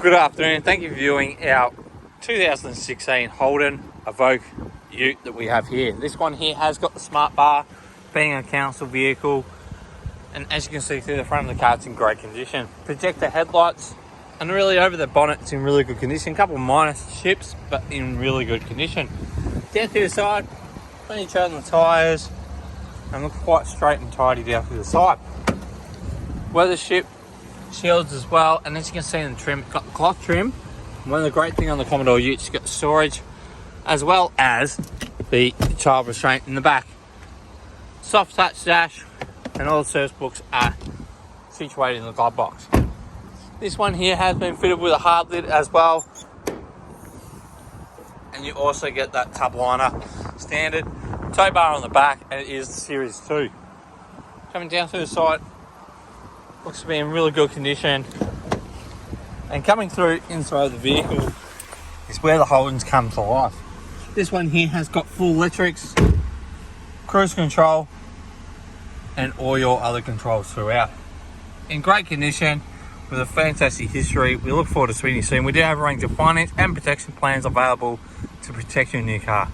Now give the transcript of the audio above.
Good afternoon, thank you for viewing our 2016 Holden Vf Ute that we have here. This one here has got the smart bar, being a council vehicle, and as you can see through the front of the car, it's in great condition. Projector headlights, and really over the bonnet it's in really good condition. A couple of minor chips, but in really good condition. Down through the side, plenty of tread on the tyres, and look quite straight and tidy down through the side. Weather strip shields as well, and as you can see in the trim, it's got the cloth trim. One of the great things on the Commodore Ute, it's got the storage as well as the child restraint in the back. Soft touch dash, and all the service books are situated in the glove box. This one here has been fitted with a hard lid as well, and you also get that tub liner standard. Tow bar on the back, and it is the Series 2. Coming down through the side, looks to be in really good condition. And coming through inside the vehicle is where the Holdens come to life. This one here has got full electrics, cruise control, and all your other controls throughout. In great condition, with a fantastic history. We look forward to seeing you soon. We do have a range of finance and protection plans available to protect your new car.